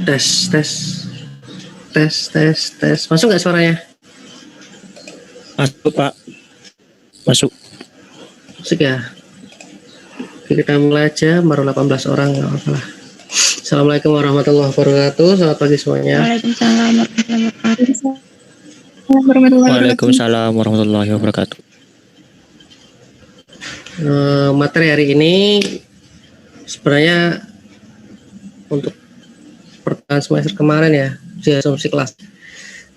Tes, tes, tes, tes, tes. Masuk nggak suaranya? Masuk Pak. Masuk. Masuk ya. Oke, kita mulai aja. Baru 18 orang, nggak apa-apa lah. Assalamualaikum warahmatullahi wabarakatuh. Selamat pagi semuanya. Waalaikumsalam warahmatullahi wabarakatuh. Waalaikumsalam warahmatullahi wabarakatuh. Materi hari ini sebenarnya untuk pertemuan semester kemarin ya, di asumsi kelas.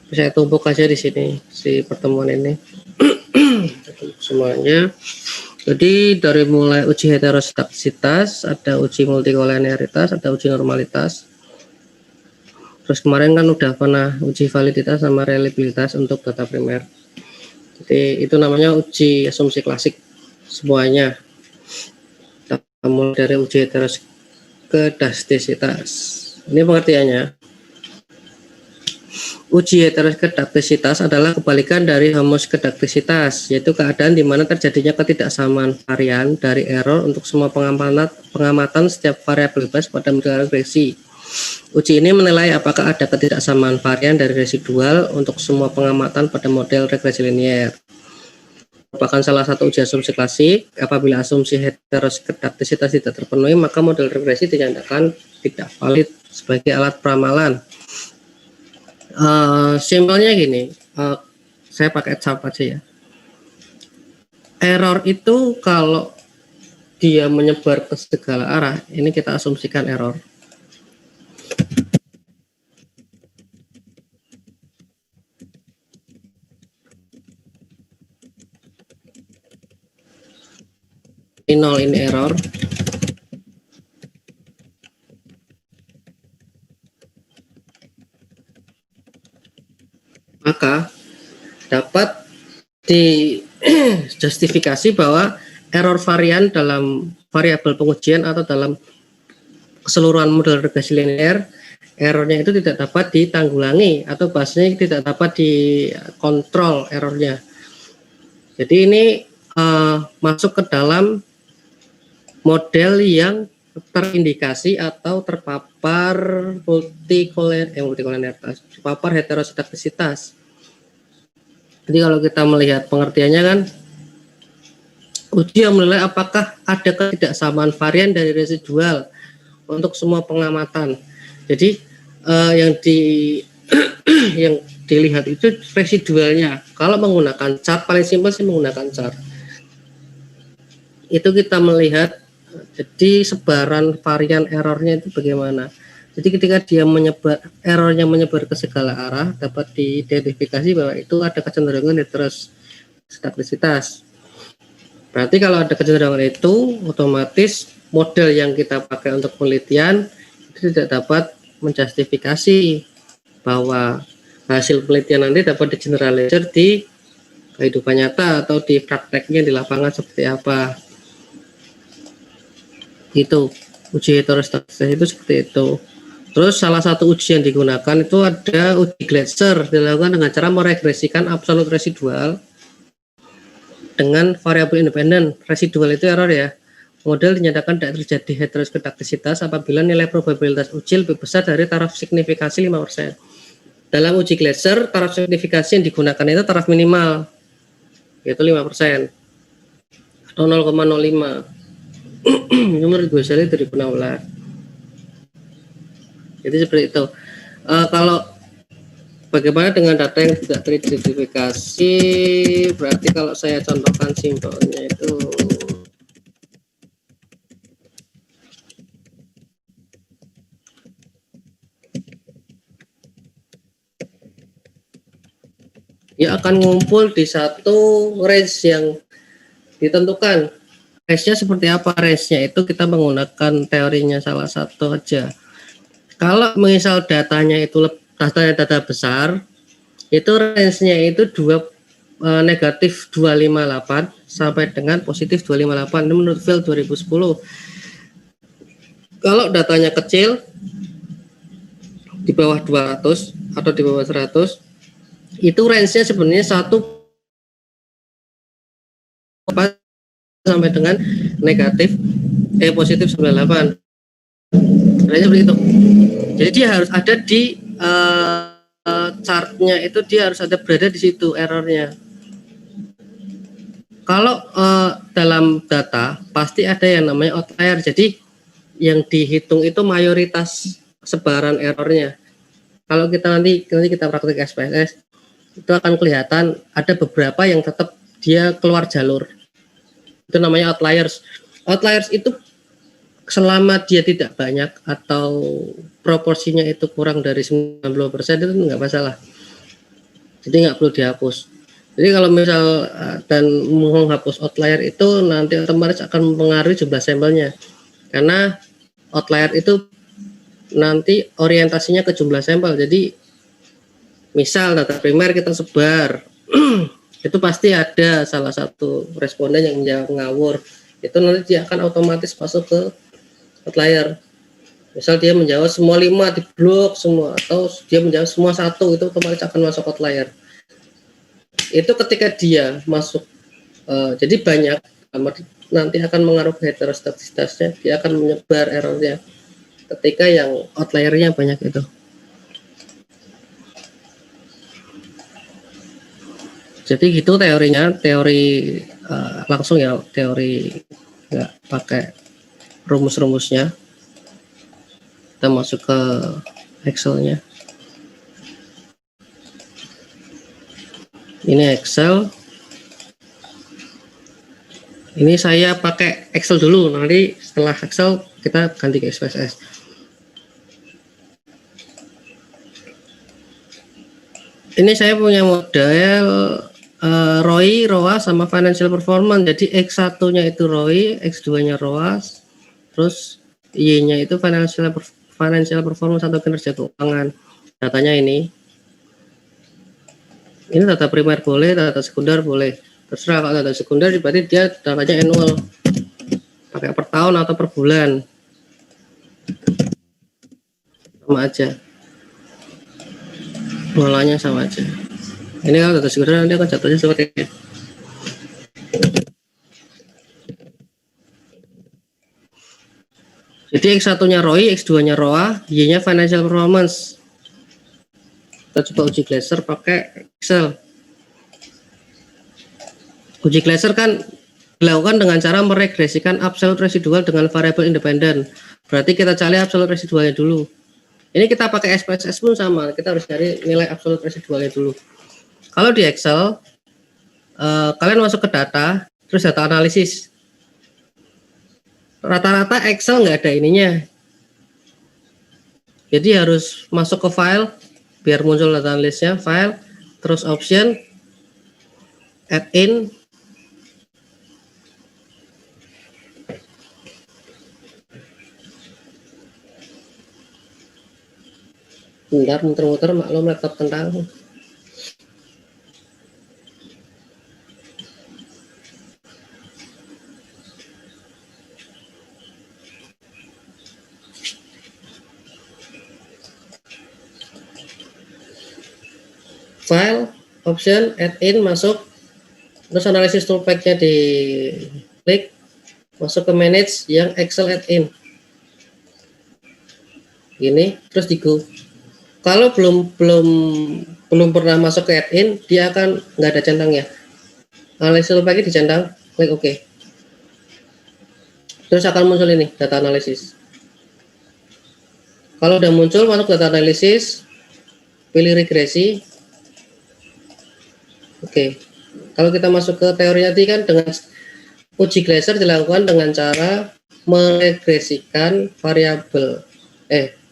Saya tumpuk aja di sini si pertemuan ini semuanya. Jadi dari mulai uji heterostaktisitas, ada uji multikolenialitas, ada uji normalitas. Terus kemarin kan udah pernah uji validitas sama reliabilitas untuk data primer. Jadi itu namanya uji asumsi klasik semuanya. Kita mulai dari uji heterostaktisitas. Ini pengertiannya. Uji heterostaktisitas adalah kebalikan dari homoskedaktisitas, yaitu keadaan di mana terjadinya ketidaksamaan varian dari error untuk semua pengamatan setiap variabel bebas pada model regresi. Uji ini menilai apakah ada ketidaksamaan varian dari residual untuk semua pengamatan pada model regresi linear. Merupakan salah satu uji asumsi klasik. Apabila asumsi heterostaktisitas tidak terpenuhi, maka model regresi dinyatakan tidak valid sebagai alat peramalan. Simpelnya gini, saya pakai cap aja ya. Error itu kalau dia menyebar ke segala arah, ini kita asumsikan error. Ini 0 ini error. Maka dapat dijustifikasi bahwa error varian dalam variabel pengujian atau dalam keseluruhan model regresi linear, errornya itu tidak dapat ditanggulangi atau bahasanya tidak dapat dikontrol errornya. Jadi ini masuk ke dalam model yang terindikasi atau terpapar multikolenialitas, terpapar heterostaktisitas. Jadi kalau kita melihat pengertiannya kan, uji yang menilai apakah ada ketidaksamaan varian dari residual untuk semua pengamatan. Jadi yang dilihat itu residualnya. Kalau menggunakan chart, paling simpel sih menggunakan chart. Itu kita melihat jadi sebaran varian errornya itu bagaimana. Jadi ketika dia errornya menyebar ke segala arah, dapat diidentifikasi bahwa itu ada kecenderungan heterostaktisitas. Berarti kalau ada kecenderungan itu, otomatis model yang kita pakai untuk penelitian itu tidak dapat menjustifikasi bahwa hasil penelitian nanti dapat digeneralisir di kehidupan nyata atau di prakteknya di lapangan seperti apa. Itu uji heterostaktisitas itu seperti itu. Terus salah satu uji yang digunakan itu ada uji Glasser, dilakukan dengan cara meregresikan absolut residual dengan variabel independen. Residual itu error ya. Model dinyatakan tidak terjadi heterostaktisitas apabila nilai probabilitas uji lebih besar dari taraf signifikasi 5%. Dalam uji Glasser, taraf signifikasi yang digunakan itu taraf minimal, yaitu 5% atau 0,05. Nomor 2 dari 2016. Jadi seperti itu. Kalau bagaimana dengan data yang tidak teridentifikasi, berarti kalau saya contohkan simpelnya itu ya akan ngumpul di satu range yang ditentukan. Range-nya seperti apa? Range-nya itu kita menggunakan teorinya salah satu aja. Kalau misal datanya itu data besar, itu range-nya itu negatif 258 sampai dengan positif 258. Ini menurut Phil 2010. Kalau datanya kecil, di bawah 200 atau di bawah 100, itu range-nya sebenarnya 1 sampai dengan positif 98. Sebenarnya seperti itu. Jadi dia harus ada di chartnya itu, dia harus ada berada di situ errornya. Kalau dalam data pasti ada yang namanya outlier. Jadi yang dihitung itu mayoritas sebaran errornya. Kalau kita nanti kita praktik SPSS, itu akan kelihatan ada beberapa yang tetap dia keluar jalur. Itu namanya outliers. Outliers itu selama dia tidak banyak atau proporsinya itu kurang dari 90% itu nggak masalah. Jadi nggak perlu dihapus. Jadi kalau misal dan menghapus outlier itu nanti otomatis akan mempengaruhi jumlah sampelnya. Karena outlier itu nanti orientasinya ke jumlah sampel. Jadi misal data primer kita sebar itu pasti ada salah satu responden yang menjawab ngawur, itu nanti dia akan otomatis masuk ke outlier. Misal dia menjawab semua 5 di blok semua, atau dia menjawab semua 1, itu otomatis akan masuk outlier. Itu ketika dia masuk jadi banyak, nanti akan mengaruhi heterostatistitasnya, dia akan menyebar errornya ketika yang outliernya banyak itu. Jadi gitu teorinya, teori langsung ya, teori nggak pakai rumus-rumusnya. Kita masuk ke Excel-nya. Ini Excel. Ini saya pakai Excel dulu, nanti setelah Excel kita ganti ke SPSS. Ini saya punya model ROI, ROAS sama financial performance. Jadi X1-nya itu ROI, X2-nya ROAS, terus Y-nya itu financial performance atau kinerja keuangan. Datanya ini data primer boleh, data sekunder boleh. Terserah, kalau data sekunder berarti dia datanya annual, pakai per tahun atau per bulan, sama aja, polanya sama aja. Ini kalau data sekunder nanti akan jatuhnya seperti ini. Jadi X1-nya ROI, X2-nya ROA, Y-nya financial performance. Kita coba uji Glaser pakai Excel. Uji Glaser kan dilakukan dengan cara meregresikan absolute residual dengan variabel independen. Berarti kita cari absolute residualnya dulu. Ini kita pakai SPSS pun sama, kita harus cari nilai absolute residualnya dulu. Kalau di Excel, kalian masuk ke data, terus data analisis. Rata-rata Excel nggak ada ininya. Jadi harus masuk ke file, biar muncul data analisisnya, file, terus option, add in, bentar muter-muter, maklum laptop kentang. File, option, add in, masuk, terus analisis toolpack-nya di klik, masuk ke manage yang Excel add in. Gini, terus di go. Kalau belum pernah masuk ke add in, dia akan nggak ada centangnya. Analisis toolpack-nya dicentang, klik OK. Terus akan muncul ini data analisis. Kalau udah muncul, masuk data analisis, pilih regresi. Oke. Kalau kita masuk ke teori tadi kan, dengan uji Glaser dilakukan dengan cara meregresikan variabel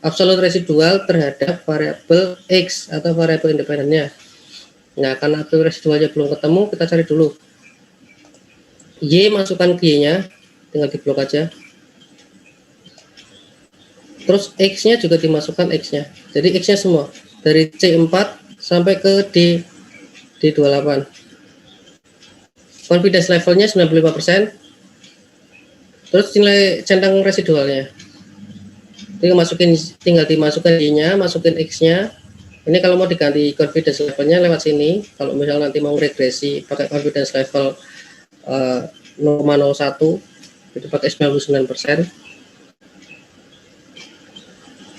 absolute residual terhadap variabel X atau variabel independennya. Nah, karena absolute residualnya belum ketemu, kita cari dulu. Y masukkan ke Y-nya, tinggal diblok aja. Terus X-nya juga dimasukkan X-nya. Jadi X-nya semua dari C4 sampai ke D28. Confidence levelnya 95%. Terus nilai centang residualnya. Tinggal dimasukkan Y-nya, masukin X-nya. Ini kalau mau diganti confidence levelnya lewat sini. Kalau misalnya nanti mau regresi pakai confidence level 0,01 itu pakai 99%.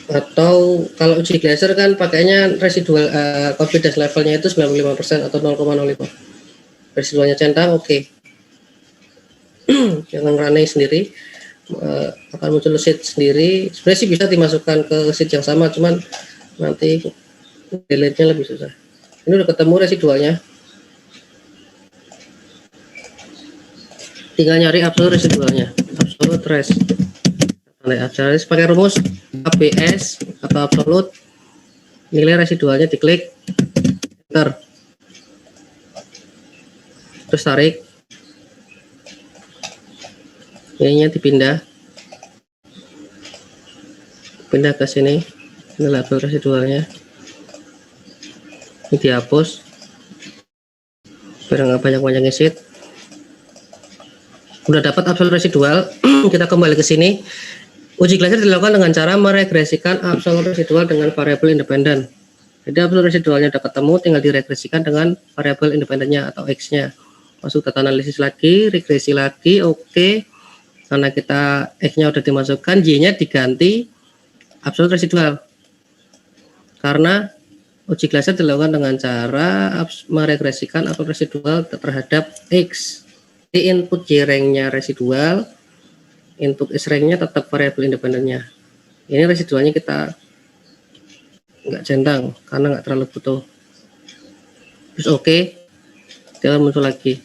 Atau kalau uji Glaser kan pakainya residual confidence levelnya itu 95% atau 0,05. Residualnya centang, oke. Jangan running sendiri, akan muncul sheet sendiri. Sebenarnya sih bisa dimasukkan ke sheet yang sama, cuman nanti delete-nya lebih susah. Ini udah ketemu residualnya. Tinggal nyari absolute residualnya, absolute res. Jadi pakai rumus ABS atau absolute, nilai residualnya diklik, enter, terus tarik, ininya dipindah, pindah ke sini, ini label residualnya, ini dihapus, biar nggak banyak-banyak sheet. Udah dapat absolute residual, kita kembali ke sini. Uji Glaser dilakukan dengan cara meregresikan absolute residual dengan variabel independen. Jadi absolute residualnya udah ketemu, tinggal diregresikan dengan variabel independennya atau X-nya. Masuk data analisis lagi, regresi lagi, oke. Karena kita X-nya udah dimasukkan, Y-nya diganti absolute residual. Karena uji Glaser dilakukan dengan cara meregresikan absolute residual terhadap X. Di input Y-rank-nya residual, input S-rank-nya tetap variabel independennya. Ini residualnya kita nggak centang karena nggak terlalu butuh. Terus oke, dia muncul lagi.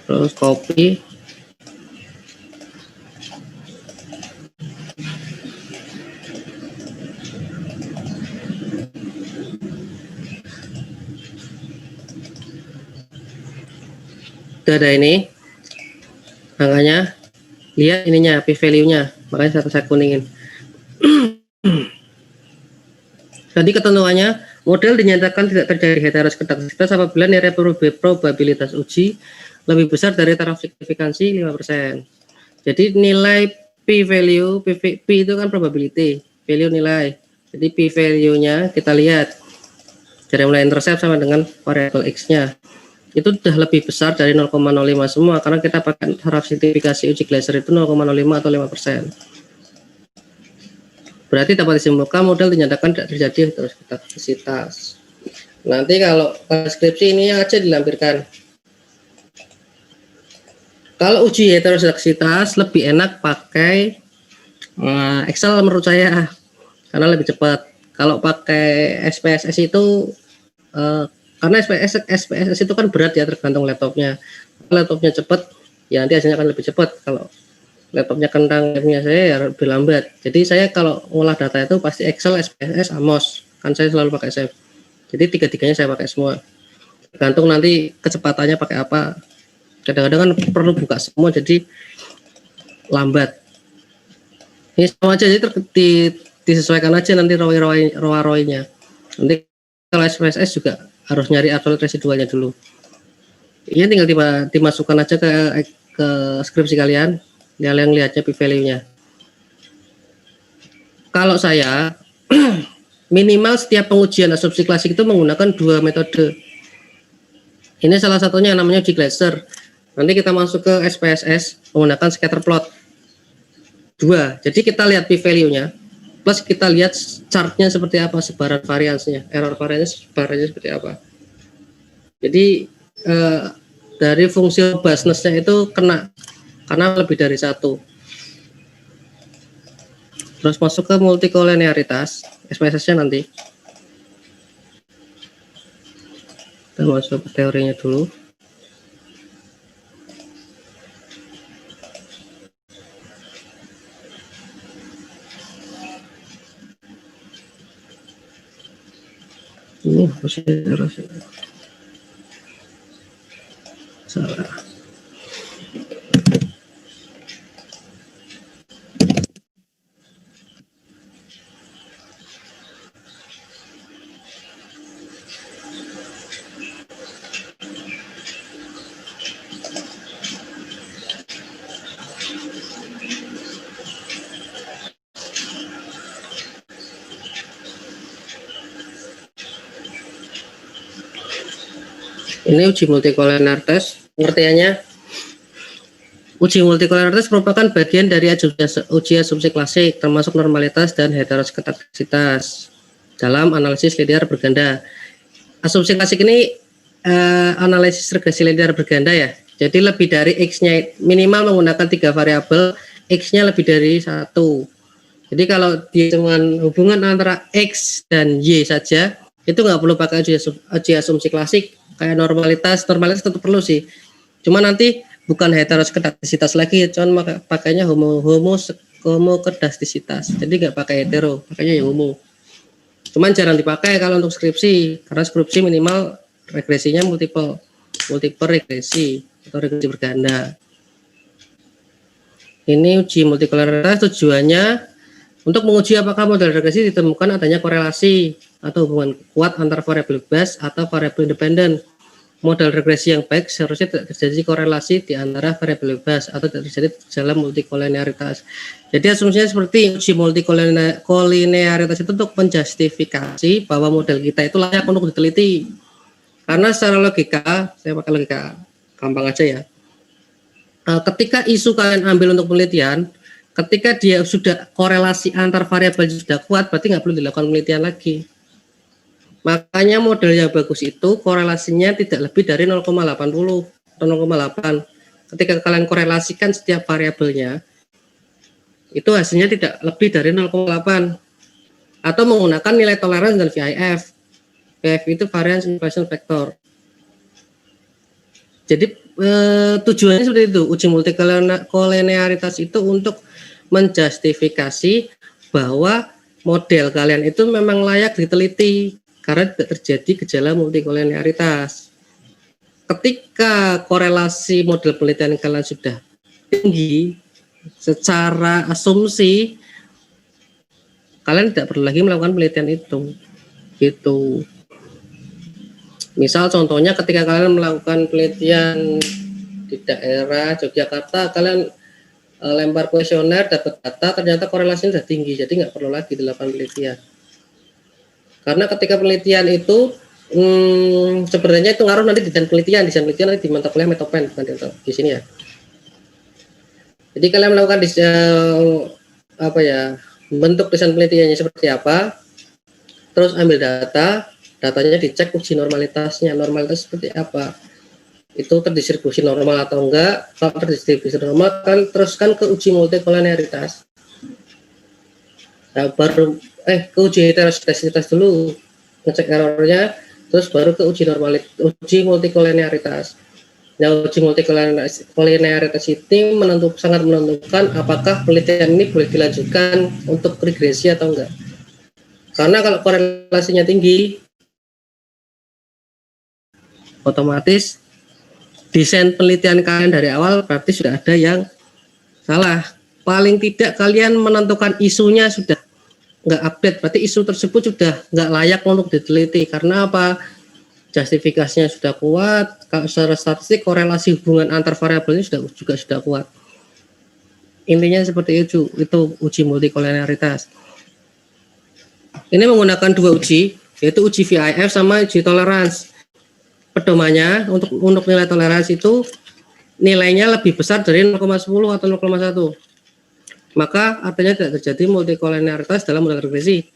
Terus copy, udah ada ini angkanya, lihat ininya p-value-nya, makanya saya kuningin. Tadi ketentuannya, model dinyatakan tidak terjadi heteroskiktasitas apabila nilai probabilitas uji lebih besar dari taraf signifikansi 5%. Jadi nilai p-value, p itu kan probability, value nilai. Jadi p-value-nya kita lihat dari mulai intercept sama dengan variabel X-nya. Itu sudah lebih besar dari 0,05 semua karena kita pakai taraf signifikasi uji Glaser itu 0,05 atau 5%. Berarti dapat disimpulkan model dinyatakan tidak terjadi heteroskiktasitas. Nanti kalau deskripsi ini aja dilampirkan. Kalau uji heteroskiktasitas lebih enak pakai Excel menurut saya karena lebih cepat. Kalau pakai SPSS itu karena SPSS itu kan berat ya, tergantung laptopnya. Laptopnya cepat, ya nanti hasilnya akan lebih cepat. Kalau laptopnya kentang, laptopnya saya ya lebih lambat. Jadi saya kalau ngolah data itu pasti Excel, SPSS, Amos. Kan saya selalu pakai Save. Jadi tiga-tiganya saya pakai semua. Tergantung nanti kecepatannya pakai apa. Kadang-kadang kan perlu buka semua, jadi lambat. Ini sama aja, jadi disesuaikan aja nanti ROI-nya. Nanti kalau SPSS juga harus nyari absolute residualnya dulu. Ini tinggal dimasukkan aja ke skripsi kalian. Yang lihatnya p-value-nya. Kalau saya minimal setiap pengujian asumsi klasik itu menggunakan 2 metode. Ini salah satunya namanya uji Glaser. Nanti kita masuk ke SPSS menggunakan scatter plot. 2. Jadi kita lihat p-value-nya plus kita lihat chartnya seperti apa, sebaran variansinya, error variansinya sebarannya seperti apa. Jadi dari fungsi robustness-nya itu kena karena lebih dari satu. Terus masuk ke multikolinearitas, SPSS-nya nanti. Kita masuk ke teorinya dulu. Ini harusnya salah. Ini uji multikolinear test, pengertiannya Uji multikoleritas merupakan bagian dari uji asumsi klasik, termasuk normalitas dan heterosketasitas dalam analisis linear berganda. Asumsi klasik ini analisis regresi linear berganda ya. Jadi lebih dari X-nya minimal menggunakan 3 variabel, X-nya lebih dari 1. Jadi kalau dia cuma hubungan antara X dan Y saja, itu nggak perlu pakai uji asumsi klasik. Kayak normalitas tetap perlu sih. Cuma nanti bukan heterosketasitas lagi, cuma pakainya homokedastisitas. Jadi nggak pakai hetero, pakainya ya homo. Cuman jarang dipakai kalau untuk skripsi, karena skripsi minimal regresinya multiple regresi atau regresi berganda. Ini uji multikoleritas tujuannya untuk menguji apakah model regresi ditemukan adanya korelasi atau hubungan kuat antar variabel bebas atau variabel independen. Model regresi yang baik seharusnya tidak terjadi korelasi di antara variabel bebas atau tidak terjadi dalam multikolinearitas. Jadi asumsinya seperti uji multikolinearitas itu untuk menjustifikasi bahwa model kita itu layak untuk diteliti. Karena secara logika, saya pakai logika gampang aja ya. Ketika isu kalian ambil untuk penelitian, ketika dia sudah korelasi antar variabel sudah kuat, berarti nggak perlu dilakukan penelitian lagi. Makanya model yang bagus itu korelasinya tidak lebih dari 0,80 atau 0,8. Ketika kalian korelasikan setiap variabelnya, itu hasilnya tidak lebih dari 0,8. Atau menggunakan nilai toleransi dan VIF. VIF itu variance inflation factor. Jadi tujuannya seperti itu. Uji multikolinearitas itu untuk menjustifikasi bahwa model kalian itu memang layak diteliti karena tidak terjadi gejala multikolinearitas. Ketika korelasi model penelitian kalian sudah tinggi, secara asumsi kalian tidak perlu lagi melakukan penelitian itu. Gitu. Misal contohnya ketika kalian melakukan penelitian di daerah Yogyakarta, kalian lempar kuesioner, dapat data, ternyata korelasinya sudah tinggi, jadi nggak perlu lagi dilakukan penelitian. Karena ketika penelitian itu sebenarnya itu ngaruh nanti di desain penelitian nanti di mata kuliah metopen, bukan di sini ya. Jadi kalian melakukan bentuk desain penelitiannya seperti apa, terus ambil datanya dicek uji normalitas seperti apa, itu terdistribusi normal atau enggak. Kalau terdistribusi normal, kan teruskan ke uji multikolinearitas. Nah, baru ke uji heterosketasitas dulu, ngecek errornya, terus baru ke uji multikolinearitas. Nah, uji multikolinearitas ini sangat menentukan apakah penelitian ini boleh dilanjutkan untuk regresi atau enggak. Karena kalau korelasinya tinggi, otomatis desain penelitian kalian dari awal berarti sudah ada yang salah. Paling tidak kalian menentukan isunya sudah nggak update, berarti isu tersebut sudah nggak layak untuk diteliti. Karena apa? Justifikasinya sudah kuat, kalau secara statistik korelasi hubungan antar variabelnya juga sudah kuat. Intinya seperti itu uji multikolinearitas. Ini menggunakan 2 uji, yaitu uji VIF sama uji toleransi. Pedomannya untuk nilai toleransi itu nilainya lebih besar dari 0,10 atau 0,1. Maka artinya tidak terjadi multikolinearitas dalam model regresi.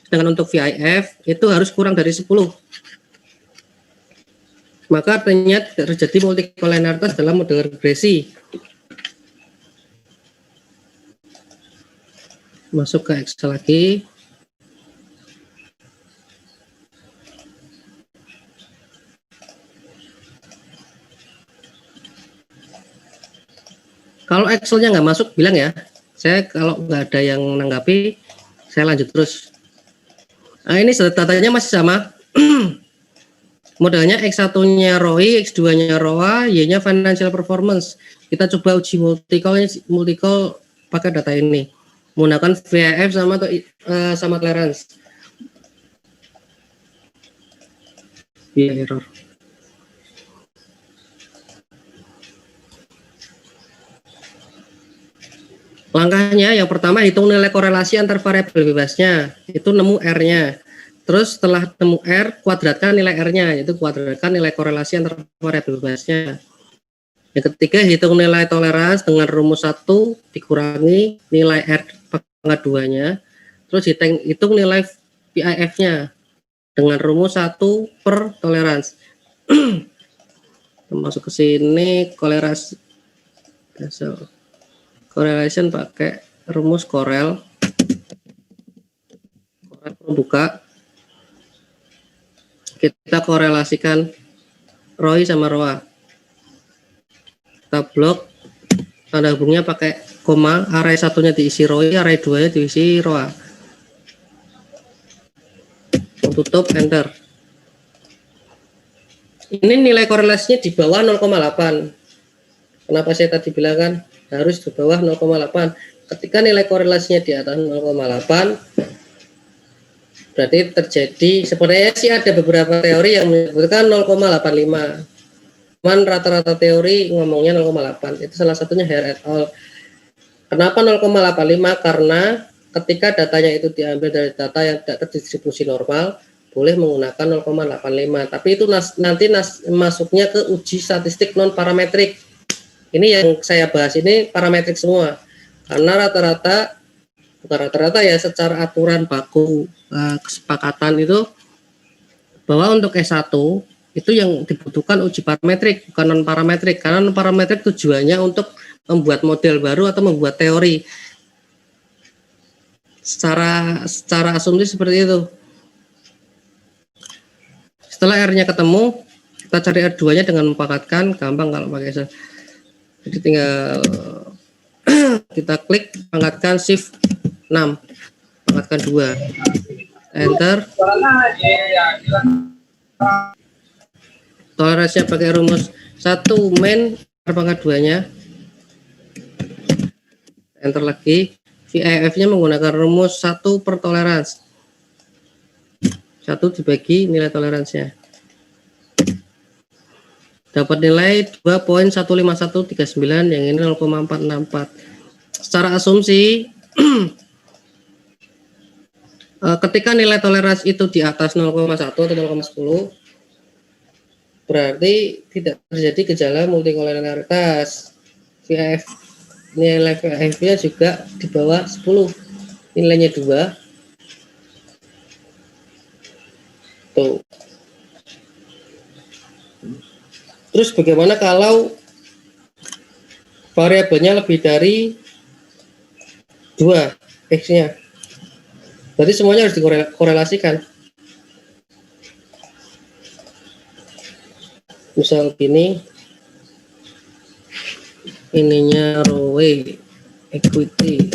Sedangkan untuk VIF itu harus kurang dari 10. Maka artinya tidak terjadi multikolinearitas dalam model regresi. Masuk ke Excel lagi. Kalau Excel-nya nggak masuk, bilang ya. Saya kalau nggak ada yang menanggapi, saya lanjut terus. Nah, ini datanya masih sama. Modelnya X1-nya ROI, X2-nya ROA, Y-nya financial performance. Kita coba uji multikol pakai data ini. Menggunakan VIF sama tolerance. Error. Langkahnya yang pertama hitung nilai korelasi antar variabel bebasnya, itu nemu R-nya. Terus setelah nemu R, kuadratkan nilai R-nya, yaitu kuadratkan nilai korelasi antar variabel bebasnya. Yang ketiga, hitung nilai toleransi dengan rumus 1 dikurangi nilai R pangkat 2-nya. Terus hitung nilai PIF-nya dengan rumus 1 per toleransi. Masuk ke sini, correlation pakai rumus Corel buka. Kita korelasikan ROI sama ROA. Kita blok tanda hubungnya pakai koma, array satunya diisi ROI, array 2-nya diisi ROA. Tutup, enter. Ini nilai korelasinya di bawah 0,8. Kenapa saya tadi bilang kan harus di bawah 0,8. Ketika nilai korelasinya di atas 0,8, berarti terjadi, sebenarnya sih ada beberapa teori yang menyebutkan 0,85. Cuman rata-rata teori ngomongnya 0,8. Itu salah satunya Hare et al. Kenapa 0,85? Karena ketika datanya itu diambil dari data yang tidak terdistribusi normal, boleh menggunakan 0,85. Tapi itu nanti masuknya ke uji statistik non parametrik. Ini yang saya bahas ini parametrik semua. Karena bukan rata-rata ya, secara aturan baku kesepakatan itu bahwa untuk S1 itu yang dibutuhkan uji parametrik, bukan non parametrik. Karena non parametrik tujuannya untuk membuat model baru atau membuat teori. Secara asumsi seperti itu. Setelah R-nya ketemu, kita cari R2-nya dengan mempakatkan, gampang kalau pakai S. Jadi tinggal kita klik pangkatkan shift 6, pangkatkan 2, enter. Toleransinya pakai rumus 1 min R pangkat 2-nya, enter lagi. VIF-nya menggunakan rumus 1 per toleransi, 1 dibagi nilai toleransinya, dapat nilai 2.15139, yang ini 0,464. Secara asumsi ketika nilai toleransi itu di atas 0,1 atau 0,10, berarti tidak terjadi gejala multikolonialitas. VIF, nilai VIF-nya juga di bawah 10, nilainya 2. Tuh. Terus bagaimana kalau variabelnya lebih dari 2 X-nya? Berarti semuanya harus dikorelasikan. Misal gini, ininya ROE equity,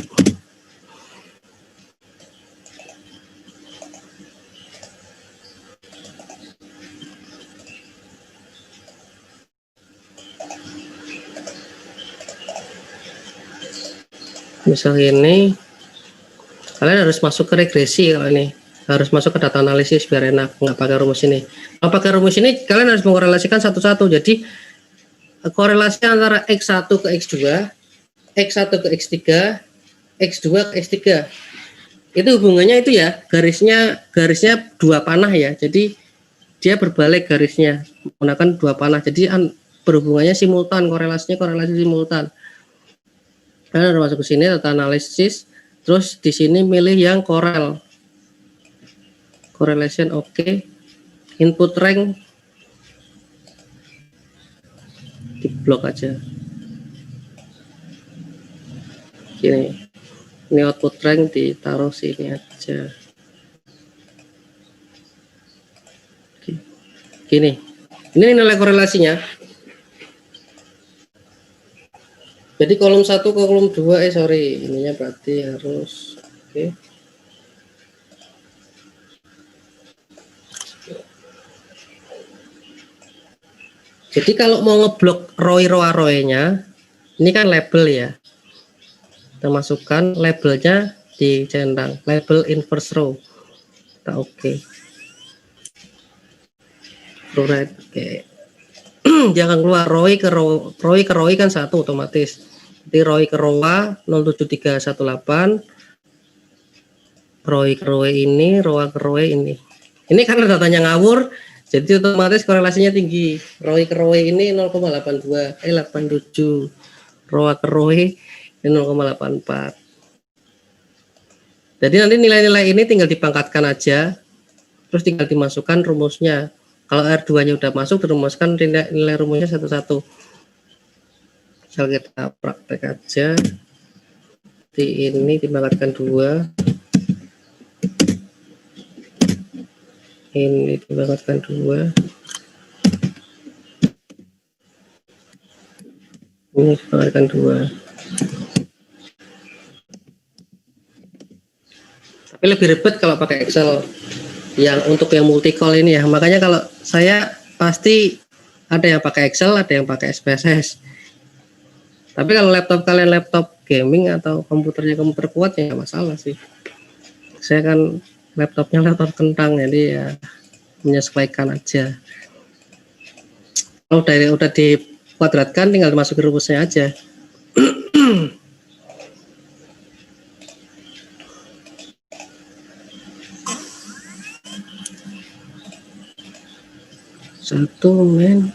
misal ini, kalian harus masuk ke regresi. Kalau ini harus masuk ke data analisis biar enak, nggak pakai rumus ini. Kalau pakai rumus ini kalian harus mengkorelasikan satu-satu. Jadi korelasi antara X1 ke X2, X1 ke X3, X2 ke X3, itu hubungannya itu ya, garisnya 2 panah ya. Jadi dia berbalik garisnya menggunakan 2 panah. Jadi berhubungannya simultan, korelasi simultan. Kalian harus masuk ke sini, data analisis, terus di sini milih yang correlation, oke. Input rank di blok aja. Gini, ini output rank ditaruh sini aja. Gini, ini nilai korelasinya. Jadi kolom 1 ke kolom 2, ininya berarti harus oke. Jadi kalau mau ngeblok ROI-nya, ini kan label ya. Kita masukkan labelnya di centang, label inverse row. Kita oke. Right, oke. Dia akan keluar ROI ke ROI kan 1 otomatis. Jadi ROI ke ROA 07318, ROI ke ROI ini, ROA ke ROI ini. Ini karena datanya ngawur, Jadi otomatis korelasinya tinggi. ROI ke ROE ini 0,82, 87. ROA ke ROE 0,84. Jadi nanti nilai-nilai ini tinggal dipangkatkan aja, terus tinggal dimasukkan rumusnya. Kalau R2-nya udah masuk, dirumuskan nilai rumusnya satu-satu. Misal kita praktek aja. Di ini dipangkatkan 2. Ini dipangkatkan 2. Ini dipangkatkan 2. Tapi lebih ribet kalau pakai Excel. Yang untuk yang multi call ini ya. Makanya kalau saya pasti ada yang pakai Excel, ada yang pakai SPSS. Tapi kalau laptop kalian laptop gaming atau komputernya komputer kuat ya nggak masalah sih. Saya kan laptopnya laptop kentang, jadi ya menyesuaikan aja. Kalau udah dikuadratkan tinggal dimasukin rumusnya aja. Satu men.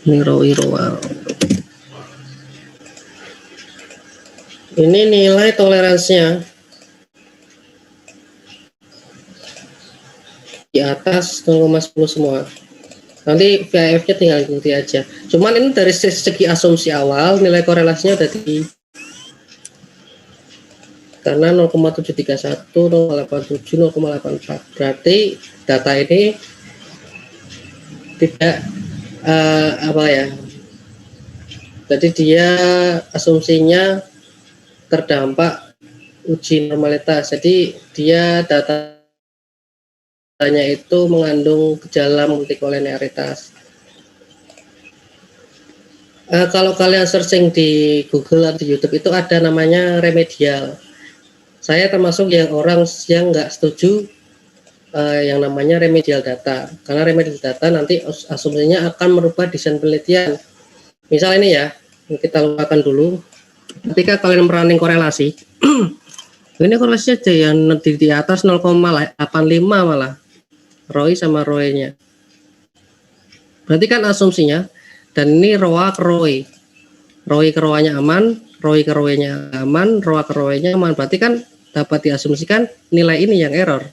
Ini ROI. Ini nilai toleransinya di atas 0,10 semua. Nanti VAF-nya tinggal ikuti aja. Cuman ini dari segi asumsi awal nilai korelasinya udah di karena 0,731, 0,87, 0,84. Berarti data ini tidak apa ya? Jadi dia asumsinya terdampak uji normalitas. Jadi dia datanya itu mengandung gejala multikoliniaritas. Kalau kalian searching di Google atau di YouTube itu ada namanya remedial. Saya termasuk yang orang yang nggak setuju yang namanya remedial data, karena remedial data nanti asumsinya akan merubah desain penelitian. Misal ini ya, kita lupakan dulu. Ketika kalian merunning korelasi, ini korelasinya aja yang di atas 0,85 malah ROI sama ROE-nya. Berarti kan asumsinya, dan ini ROA ke ROE. ROI ke ROA-nya aman, ROI ke ROE-nya aman, ROA ke ROE-nya aman. Berarti kan dapat diasumsikan nilai ini yang error.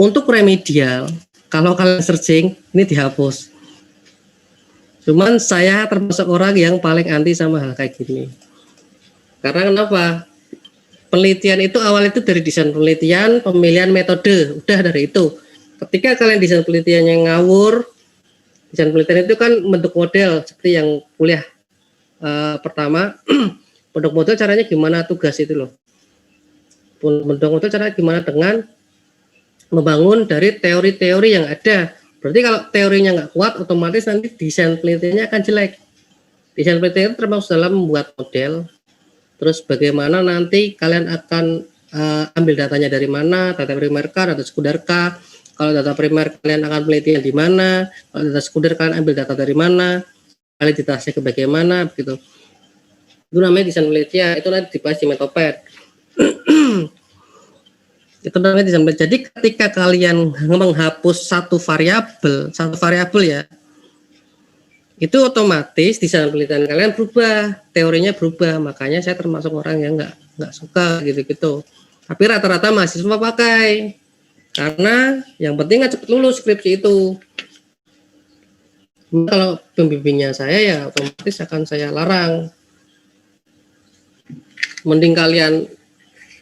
Untuk remedial, kalau kalian searching, ini dihapus. Cuman saya termasuk orang yang paling anti sama hal kayak gini. Karena kenapa? Penelitian itu awal itu dari desain penelitian, pemilihan metode, udah dari itu. Ketika kalian desain penelitiannya ngawur, desain penelitian itu kan bentuk model seperti yang kuliah pertama, bentuk model caranya gimana, tugas itu loh. Bentuk model caranya gimana dengan membangun dari teori-teori yang ada. Berarti kalau teorinya nggak kuat, otomatis nanti desain penelitiannya akan jelek. Desain penelitian itu termasuk dalam membuat model. Terus bagaimana nanti kalian akan ambil datanya dari mana, data primer kah, data sekunder kah? Kalau data primer kalian akan penelitian di mana? Kalau data sekunder kalian ambil data dari mana? Validitasnya ke bagaimana? Begitu. Itu namanya desain penelitian. Itu nanti dibahas di Metopad. Itu namanya desain penelitian. Jadi ketika kalian menghapus satu variabel ya, itu otomatis desain penelitian kalian berubah, teorinya berubah. Makanya saya termasuk orang yang nggak suka gitu-gitu. Tapi rata-rata mahasiswa pakai, karena yang penting nggak cepet lulus skripsi itu. Kalau pembimbingnya saya ya otomatis akan saya larang. Mending kalian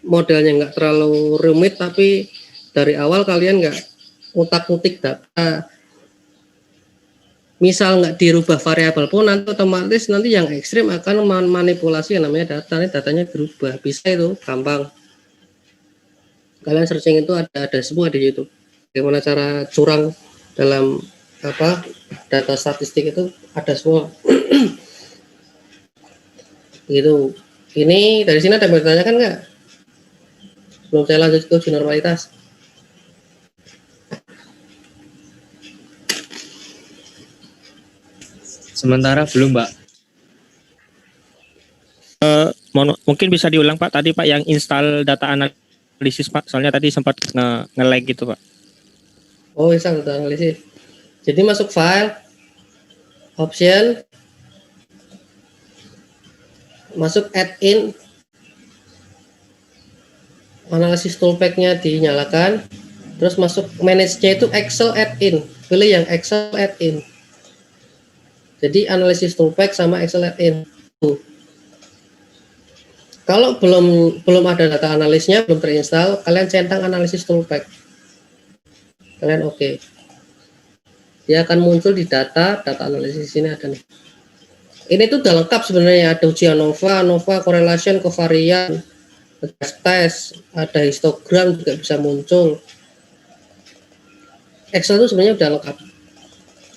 modelnya nggak terlalu rumit, tapi dari awal kalian nggak utak-utik data. Misal nggak dirubah variabel pun nanti otomatis nanti yang ekstrim akan manipulasi yang namanya data. Ini datanya berubah, bisa itu gampang. Kalian searching itu ada semua di YouTube. Bagaimana cara curang dalam data statistik itu ada semua. Gitu. Ini dari sini ada yang bertanyakan nggak? Belum saya lanjut ke uji normalitas. Sementara belum, Pak. Mungkin bisa diulang Pak tadi Pak yang install data analisis Pak. Soalnya tadi sempat nge-lag gitu Pak. Oh, bisa data analisis. Jadi masuk file, option, masuk add-in, analisis toolpack-nya dinyalakan, terus masuk manage-nya itu Excel add-in, pilih yang Excel add-in. Jadi analisis toolpack sama Excel add-in. Kalau belum ada data analisnya, belum terinstall, kalian centang analisis toolpack. Kalian oke. Dia akan muncul di data analisis ini ada nih. Ini tuh udah lengkap sebenarnya, ada ujian ANOVA, correlation, covariance, test, ada histogram juga bisa muncul. Excel itu sebenarnya udah lengkap.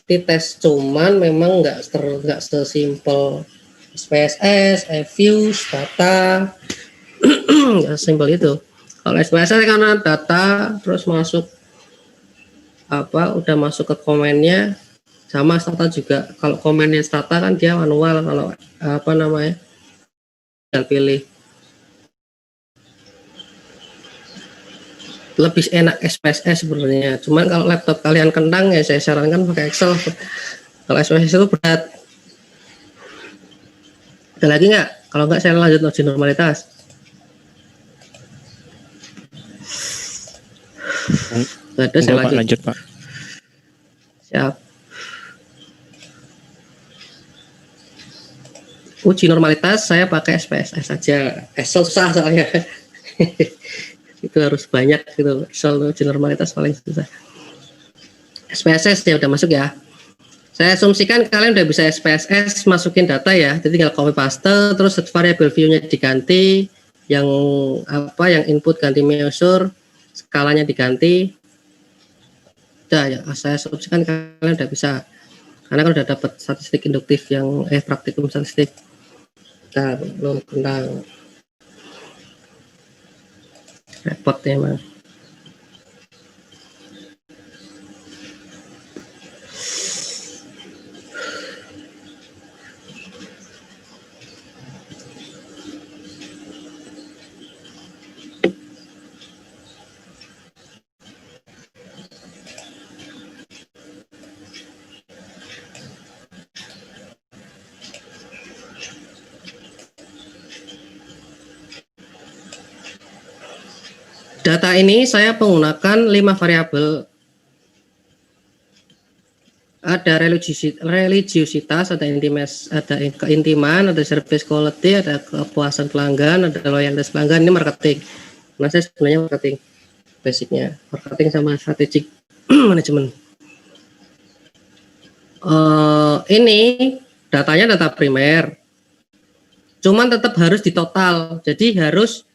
Di tes cuman memang nggak sesimpel SPSS, views, data, nggak sesimpel itu. Kalau SPSS karena data terus masuk udah masuk ke komennya sama stata juga. Kalau komennya stata kan dia manual, kalau tinggal pilih. Lebih enak SPSS sebenarnya. Cuman kalau laptop kalian kentang ya saya sarankan pakai Excel. Kalau SPSS itu berat. Ada lagi nggak? Kalau nggak saya lanjut uji normalitas. Ada saya lanjut Pak. Siap. Uji normalitas saya pakai SPSS saja. Excel susah soalnya. Itu harus banyak gitu. Excel uji normalitas paling susah. SPSS ya udah masuk ya. Saya asumsikan kalian udah bisa SPSS masukin data ya. Jadi tinggal copy paste, terus variable view-nya diganti, yang input ganti measure, skalanya diganti. Udah ya, saya asumsikan kalian udah bisa. Karena kan udah dapat statistik induktif yang praktikum statistik. Nah, belum tentang repotnya emang. Data ini saya menggunakan 5 variabel. Ada religiositas, ada keintiman, ada service quality, ada kepuasan pelanggan, ada loyalitas pelanggan. Ini marketing. Nah, saya sebenarnya marketing, basicnya marketing sama strategic manajemen. Ini datanya data primer, cuman tetap harus ditotal. Jadi harus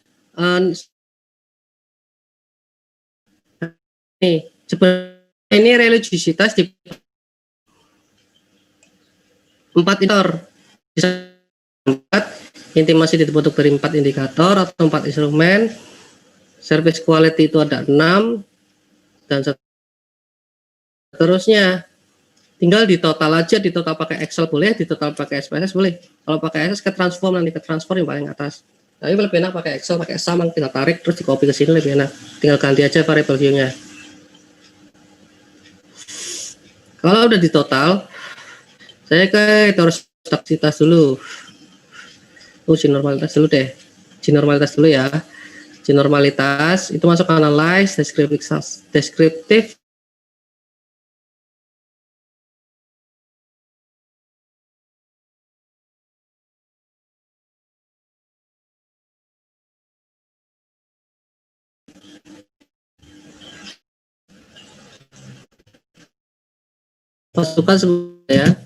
ini religiositas di 4 indikator. Bisa 4, intimasi dibentuk dari 4 indikator atau 4 instrumen. Service quality itu ada 6 dan seterusnya. Tinggal di total aja, di total pakai Excel boleh, di total pakai SPSS boleh. Kalau pakai SPSS ke transform yang paling atas. Tapi lebih enak pakai Excel, pakai sama tinggal tarik terus di copy ke sini lebih enak. Tinggal ganti aja variable view-nya. Kalau udah di total, saya harus aktivitas dulu. Uji normalitas dulu deh. Uji normalitas dulu ya. Uji normalitas itu masuk analyze, deskriptif. Masukkan semuanya,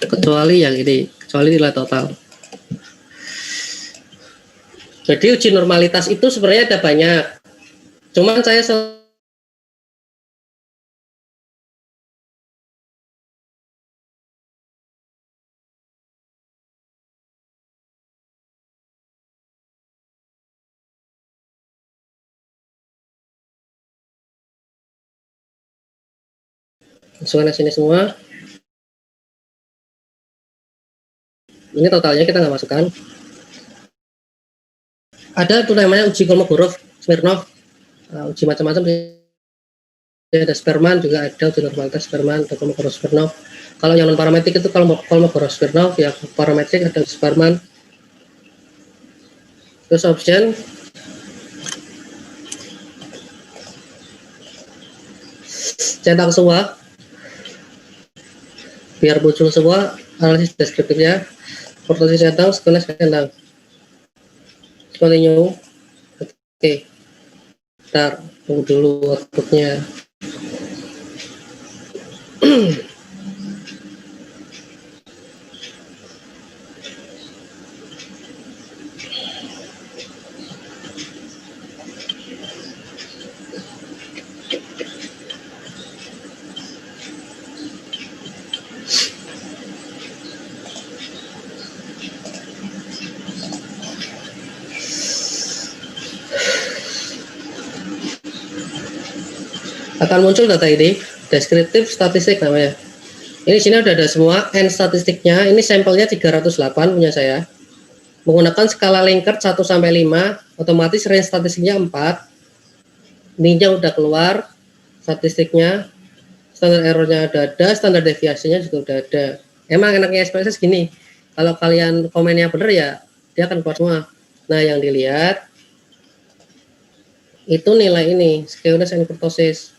kecuali yang ini, kecuali nilai total. Jadi uji normalitas itu sebenarnya ada banyak, cuman saya masukkan ke sini semua. Ini totalnya kita nggak masukkan. Ada tuh namanya uji Kolmogorov, Smirnov, uji macam-macam. Ada Sperman juga ada uji normalitas Sperman atau Kolmogorov Smirnov. Kalau yang non parametrik itu Kolmogorov Smirnov, ya parametrik ada Sperman. Terus option cetak semua biar muncul semua analisis deskriptifnya. Portasi centang, sequence centang. Continue. Oke. Ntar tunggu dulu outputnya. Akan muncul data ini, deskriptif statistik namanya. Ini sini udah ada semua N statistiknya. Ini sampelnya 308 punya saya. Menggunakan skala Likert 1 sampai 5, otomatis range statistiknya 4. Ininya udah keluar statistiknya. Standar errornya ada, standar deviasinya juga udah ada. Emang enaknya SPSS gini. Kalau kalian komennya bener ya dia akan keluar semua. Nah, yang dilihat itu nilai ini, skewness and kurtosis.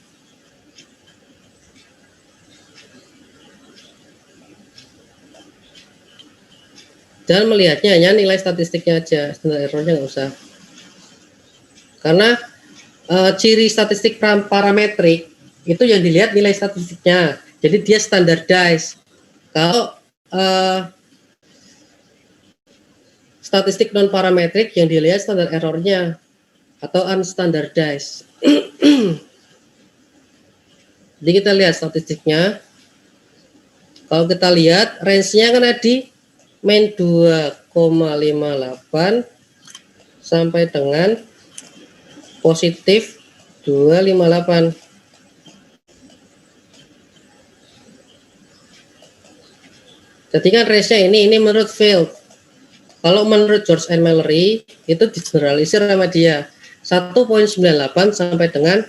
Dan melihatnya hanya nilai statistiknya aja, standar errornya nggak usah. Karena ciri statistik parametrik itu yang dilihat nilai statistiknya. Jadi dia standardized. Kalau statistik non parametrik yang dilihat standar errornya atau unstandardized. Jadi kita lihat statistiknya. Kalau kita lihat range-nya kan di min 2,58 sampai dengan positif 258. Jadi kan range-nya ini menurut Field. Kalau menurut George and Mallory itu digeneralisir sama dia 1.98 sampai dengan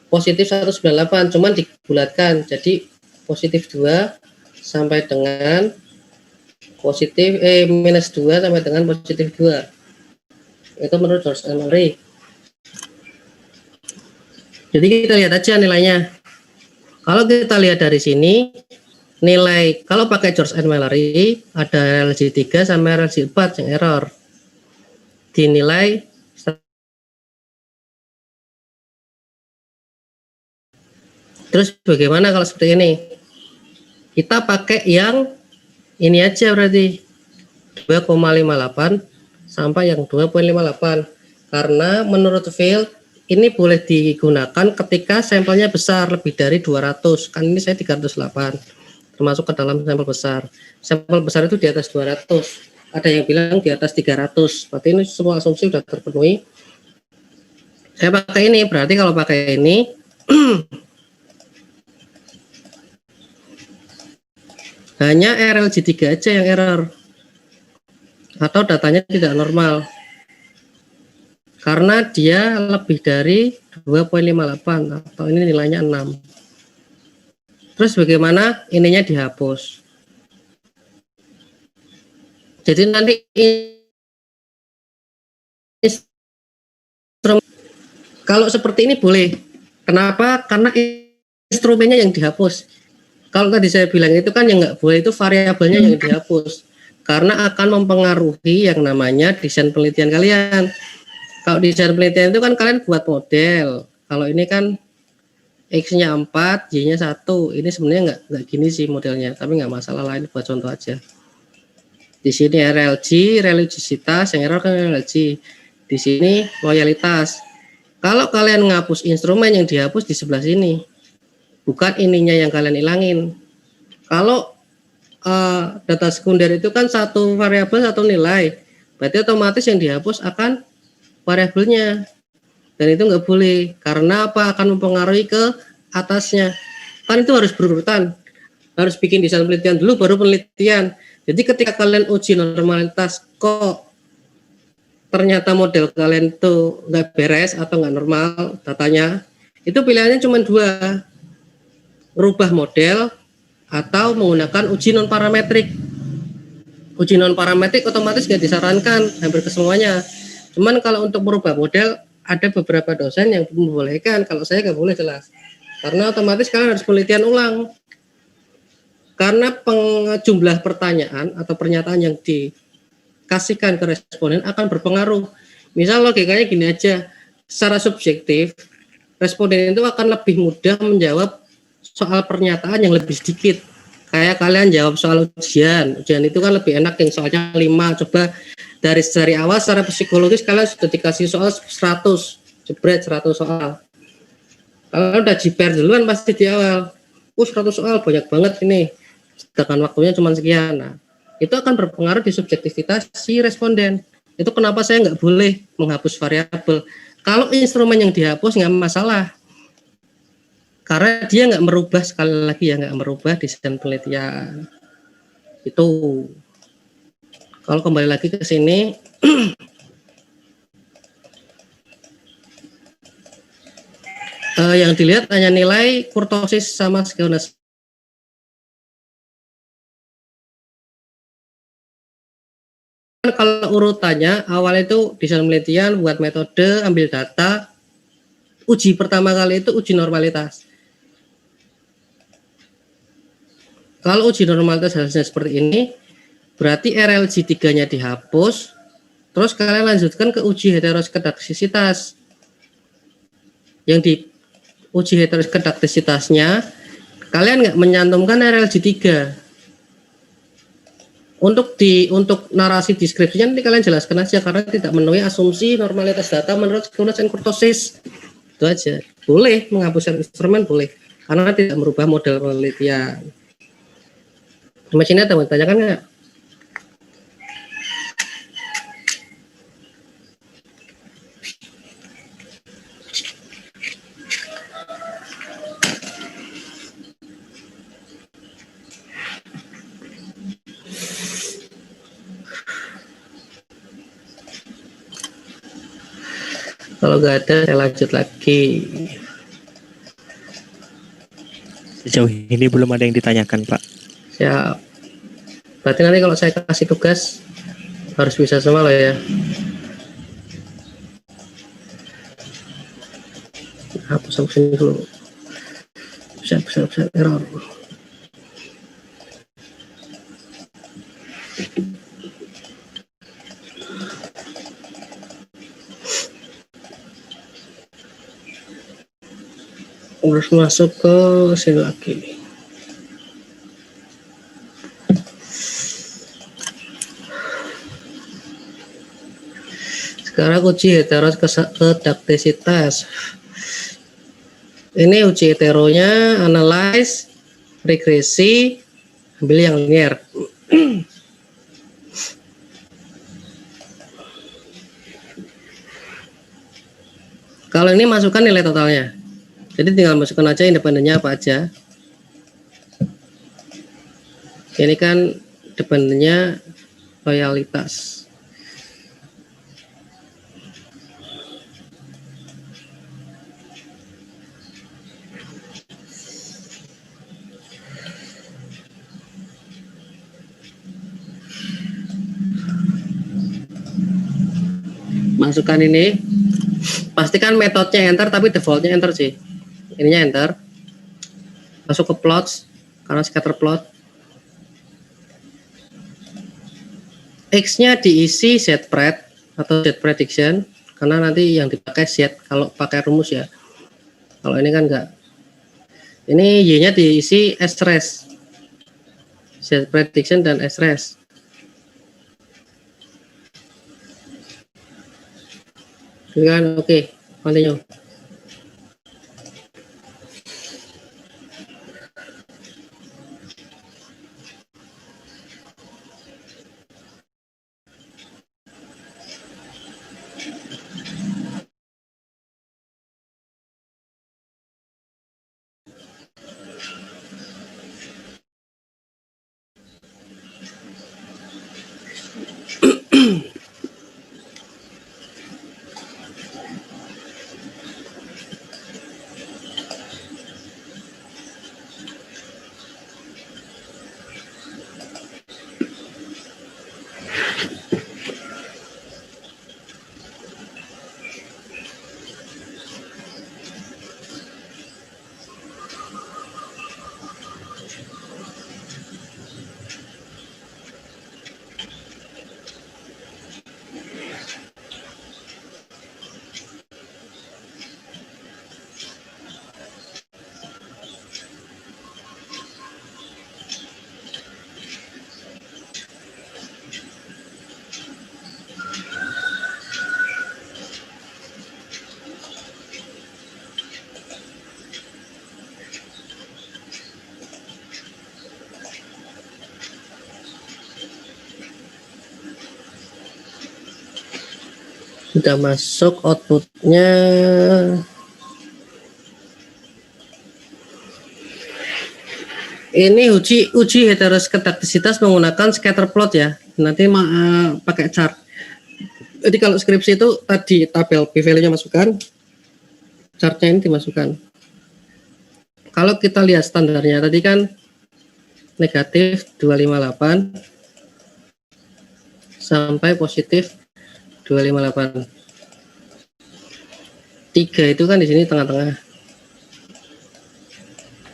positif 198, cuman dibulatkan jadi positif 2 sampai dengan positif minus 2 sampai dengan positif 2. Itu menurut George and Mallory. Jadi kita lihat aja nilainya. Kalau kita lihat dari sini, nilai kalau pakai George and Mallory ada RLG 3 sama RLG 4 yang error. Dinilai terus bagaimana kalau seperti ini? Kita pakai yang ini aja berarti 2,58 sampai yang 2,58 karena menurut Field ini boleh digunakan ketika sampelnya besar lebih dari 200. Kan ini saya 308 termasuk ke dalam sampel besar. Sampel besar itu di atas 200. Ada yang bilang di atas 300. Berarti ini semua asumsi sudah terpenuhi. Saya pakai ini, berarti kalau pakai ini hanya RLG 3 aja yang error atau datanya tidak normal karena dia lebih dari 2,58 atau ini nilainya 6. Terus bagaimana ininya dihapus? Jadi nanti kalau seperti ini boleh. Kenapa? Karena instrumennya yang dihapus. Kalau tadi saya bilang itu kan yang nggak boleh itu variabelnya yang dihapus karena akan mempengaruhi yang namanya desain penelitian kalian. Kalau desain penelitian itu kan kalian buat model. Kalau ini kan X-nya 4, Y-nya 1. Ini sebenarnya nggak gini sih modelnya, tapi nggak masalah lah, ini buat contoh aja. Di sini RLG, religiositas, yang error kan RLG. Di sini loyalitas. Kalau kalian ngapus instrumen yang dihapus di sebelah sini. Bukan ininya yang kalian ilangin. Kalau data sekunder itu kan satu variabel satu nilai, berarti otomatis yang dihapus akan variabelnya. Dan itu nggak boleh. Karena apa? Akan mempengaruhi ke atasnya. Kan itu harus berurutan. Harus bikin desain penelitian dulu, baru penelitian. Jadi ketika kalian uji normalitas kok ternyata model kalian tuh nggak beres atau nggak normal datanya, itu pilihannya cuma dua, rubah model atau menggunakan uji non parametrik. Uji non parametrik otomatis nggak disarankan hampir ke semuanya. Cuman kalau untuk merubah model ada beberapa dosen yang membolehkan, kalau saya nggak boleh jelas. Karena otomatis kalian harus penelitian ulang. Karena jumlah pertanyaan atau pernyataan yang dikasihkan ke responden akan berpengaruh. Misal logikanya gini aja, secara subjektif responden itu akan lebih mudah menjawab soal pernyataan yang lebih sedikit. Kayak kalian jawab soal ujian itu kan lebih enak yang soalnya 5. Coba dari awal secara psikologis kalian sudah dikasih soal 100, jebret 100 soal. Kalau udah jiper duluan pasti di awal, 100 soal banyak banget ini, sedangkan waktunya cuma sekian. Nah, itu akan berpengaruh di subjektivitas si responden. Itu kenapa saya nggak boleh menghapus variabel. Kalau instrumen yang dihapus nggak masalah, karena dia nggak merubah, sekali lagi ya, nggak merubah desain penelitian. Itu kalau kembali lagi ke sini yang dilihat hanya nilai kurtosis sama skeones. Kalau urutannya awal itu desain penelitian, buat metode, ambil data, uji pertama kali itu uji normalitas. Kalau uji normalitas hasilnya seperti ini, berarti RLG 3-nya dihapus, terus kalian lanjutkan ke uji heteroskedastisitas. Yang di uji heteroskedastisitasnya, kalian nggak menyantumkan RLG 3. Untuk narasi deskripsinya nanti kalian jelaskan aja, karena tidak memenuhi asumsi normalitas data menurut skeones dan kurtosis. Itu aja. Boleh menghapuskan instrumen, boleh, karena tidak merubah model penelitian. Mesinnya ada mau ditanyakan nggak? Kalau nggak ada, saya lanjut lagi. Sejauh ini belum ada yang ditanyakan, Pak. Siap. Berarti nanti kalau saya kasih tugas harus bisa semua loh ya. Hapus ini dulu. Bisa error. Harus masuk ke sini lagi. Sekarang uji heteroskedaktisitas. Ini uji heteronya, analyze, regresi, ambil yang linear. Kalau ini masukkan nilai totalnya. Jadi tinggal masukkan aja independennya apa aja. Ini kan dependennya loyalitas. Masukkan ini. Pastikan metodenya enter, tapi defaultnya enter sih. Ininya enter. Masuk ke plots, karena scatter plot. X-nya diisi zpred atau z prediction, karena nanti yang dipakai z kalau pakai rumus ya. Kalau ini kan enggak. Ini y-nya diisi sres, z prediction dan sres. Kan oke, continue. Udah masuk outputnya. Ini uji heteroskedastisitas menggunakan scatter plot ya. Nanti pakai chart. Jadi kalau skripsi itu tadi tabel p-value-nya masukkan, chartnya ini dimasukkan. Kalau kita lihat standarnya tadi kan negatif 258 sampai positif 258. 3 itu kan di sini tengah-tengah.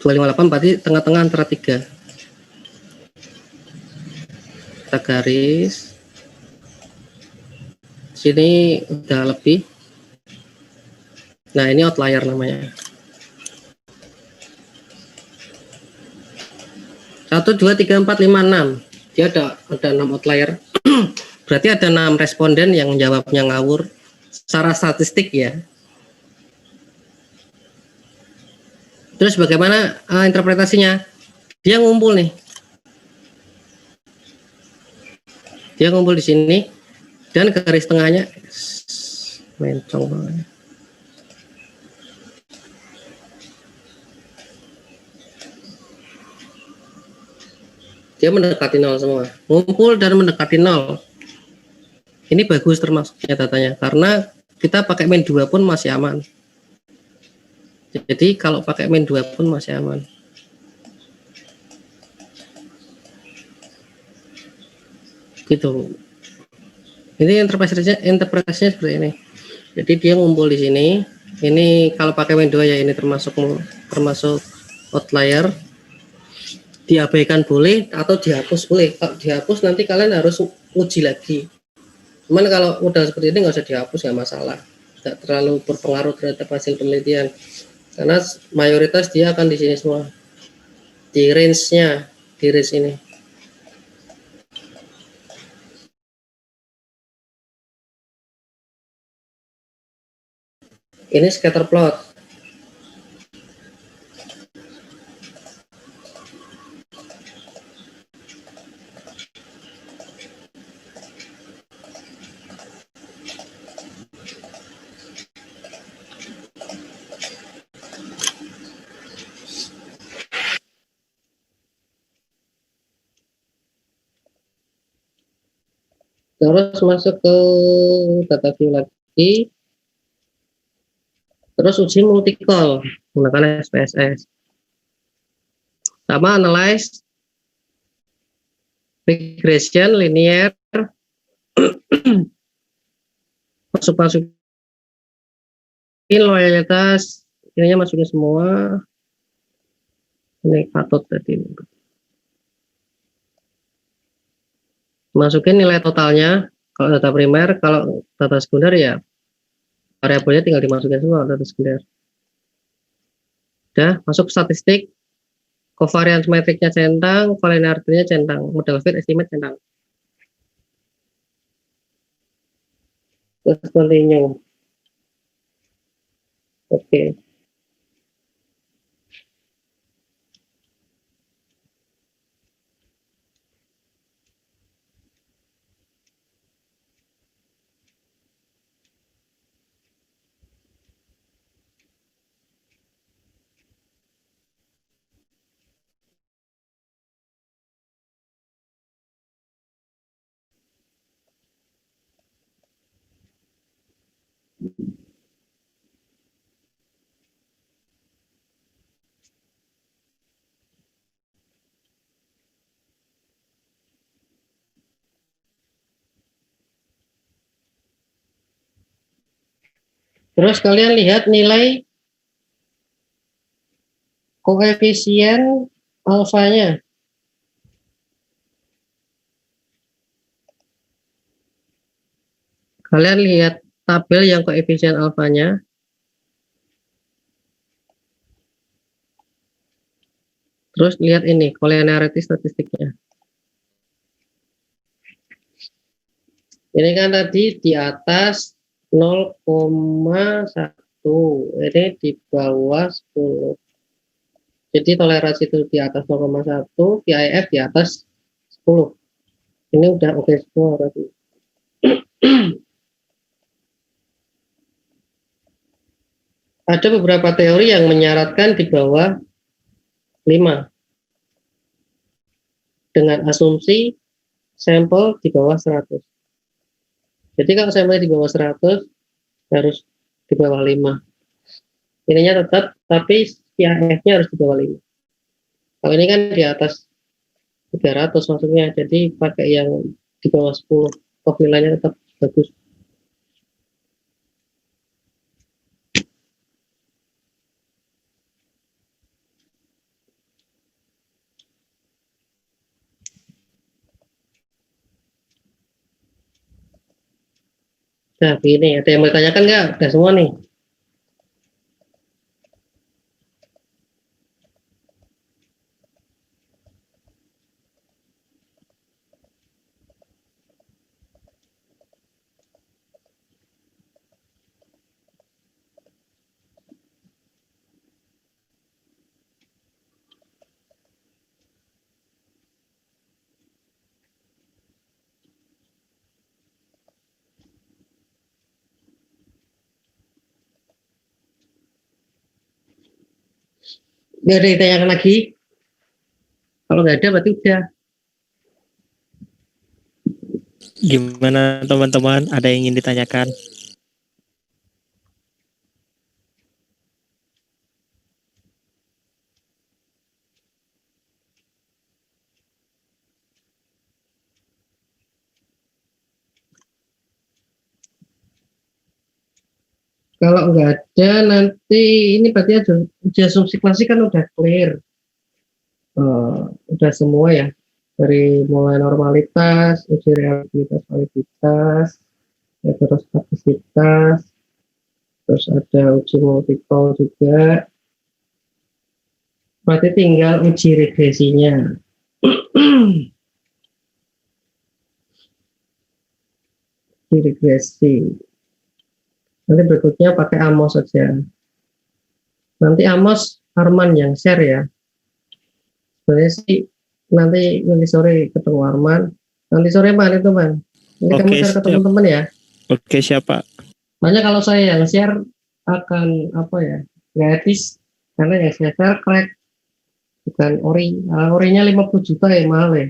258 berarti tengah-tengah antara 3. Kita garis. Sini udah lebih. Nah, ini outlier namanya. 1, 2, 3, 4, 5, 6. Dia ada 6 outlier. Berarti ada 6 responden yang jawabnya ngawur secara statistik ya. Terus bagaimana interpretasinya? Dia ngumpul nih. Dia ngumpul di sini dan garis tengahnya mencong banget. Dia mendekati 0 semua. Ngumpul dan mendekati 0. Ini bagus termasuknya datanya karena kita pakai min 2 pun masih aman. Jadi kalau pakai min 2 pun masih aman. Gitu. Ini interpretasinya seperti ini. Jadi dia ngumpul di sini. Ini kalau pakai min 2 ya ini termasuk outlier. Diabaikan boleh atau dihapus boleh. Kalau dihapus nanti kalian harus uji lagi. Cuman kalau udah seperti ini nggak usah dihapus, nggak masalah. Tidak terlalu berpengaruh terhadap hasil penelitian. Karena mayoritas dia akan di sini semua. Di range-nya, di range ini. Ini scatter plot. Terus masuk ke data view lagi. Terus uji multi-call menggunakan SPSS. Sama analyze, regression, linear, masukin loyalitas, ininya masukin semua. Ini patut tadi. Masukin nilai totalnya. Kalau data primer, kalau data sekunder ya variabelnya tinggal dimasukin semua data sekunder. Udah masuk statistik, covariance metricnya centang, collinearity-nya centang, model fit estimate centang. Terus continue. Oke. Terus kalian lihat nilai koefisien alfanya. Kalian lihat tabel yang koefisien alfanya. Terus lihat ini collinearity statistiknya. Ini kan tadi di atas 0,1, ini di bawah 10. Jadi toleransi itu di atas 0,1, VIF di atas 10. Ini udah oke semua berarti. Ada beberapa teori yang menyaratkan di bawah 5 dengan asumsi sampel di bawah 100. Jadi kalau sampel di bawah 100 harus di bawah 5. Ininya tetap, tapi PAF-nya harus di bawah 5. Kalau ini kan di atas 300 maksudnya, jadi pakai yang di bawah 10. Nilainya tetap bagus. Nah, begini, ada yang mau ditanyakan nggak? Udah semua nih. Nggak ada yang ditanyakan lagi? Kalau nggak ada berarti udah. Gimana teman-teman? Ada yang ingin ditanyakan? Kalau nggak ada nanti ini berarti ada uji asumsi klasik kan udah clear. Udah semua ya. Dari mulai normalitas, uji realitas, validitas, heterostatistikas, terus ada uji multiple juga. Berarti tinggal uji regresinya. Uji regresi. Nanti berikutnya pakai Amos saja. Nanti Amos Arman yang share ya. Sebenarnya sih nanti sore ketemu Arman. Nanti sore Man itu Man. Ini kamu share ke teman-teman ya. Oke, siapa? Makanya kalau saya yang share akan apa ya? Nggak etis karena yang saya share crack bukan ori. Orinya 50 juta ya mahal ya.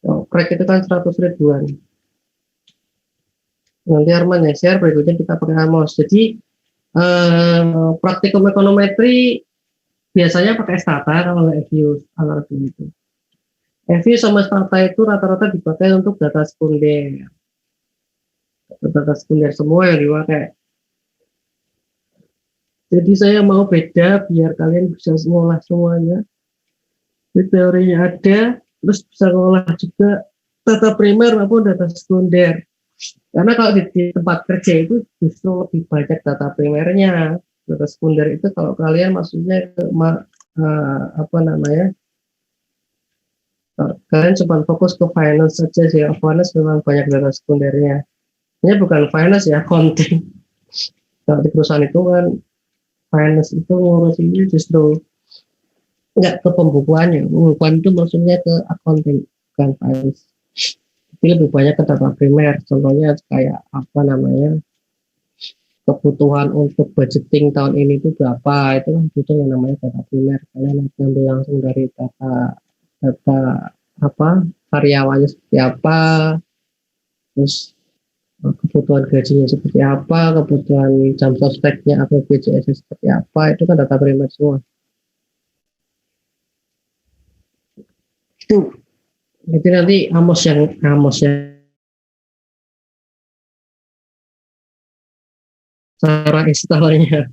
Oh, crack itu kan 100 ribuan. Nanti Arman yang share, berikutnya kita pakai Amos. Jadi praktikum ekonometri biasanya pakai stata kalau nggak EView analog itu. EView sama stata itu rata-rata dipakai untuk data sekunder. Data sekunder semua yang dipakai. Jadi saya mau beda biar kalian bisa ngolah semuanya. Jadi teorinya ada, terus bisa ngolah juga data primer maupun data sekunder. Karena kalau di tempat kerja itu justru lebih banyak data primernya. Data sekunder itu kalau kalian maksudnya ke apa namanya? Kalian cuma fokus ke finance saja sih. Finance memang banyak data sekundernya. Ini bukan finance ya, accounting. Kalau di perusahaan itu kan finance itu ngurusinnya justru nggak ke pembukuannya. Pembukuan itu maksudnya ke accounting, bukan finance. Jadi lebih banyak ke data primer. Contohnya kayak apa namanya? Kebutuhan untuk budgeting tahun ini itu berapa, itu kan butuh yang namanya data primer. Kalian ambil langsung dari data apa karyawannya seperti apa, terus kebutuhan gajinya seperti apa, kebutuhan jam sosteknya atau BPJS seperti apa, itu kan data primer semua. Itu jadi nanti Amos yang cara instalnya.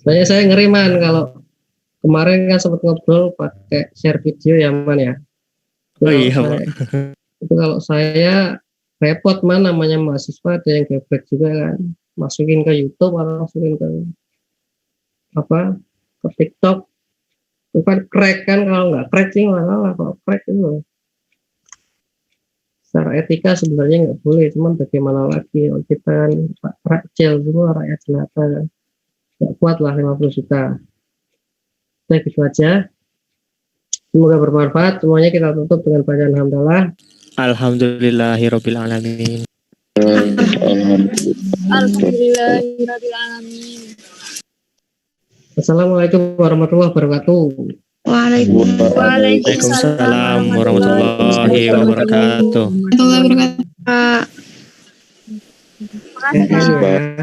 Soalnya saya ngeri Man kalau kemarin kan sempat ngobrol pakai share video ya Man ya. Oh iya Pak. Itu kalau saya repot Man, namanya mahasiswa ada yang geblek juga kan, masukin ke YouTube atau masukin ke apa ke TikTok, bukan crack kan, kalau nggak crack sih malah kalau crack itu secara etika sebenarnya nggak boleh, cuman bagaimana lagi kita rakyat semua rakyat jelata nggak kuat lah 50 juta. Nah gitu aja, semoga bermanfaat semuanya. Kita tutup dengan bacaan hamdalah. Alhamdulillahirobbil alamin. Alhamdulillah. Alhamdulillahirrahmanirrahim. Assalamualaikum warahmatullahi wabarakatuh. Waalaikumsalam warahmatullahi wabarakatuh. Makasih, Pak. Ya.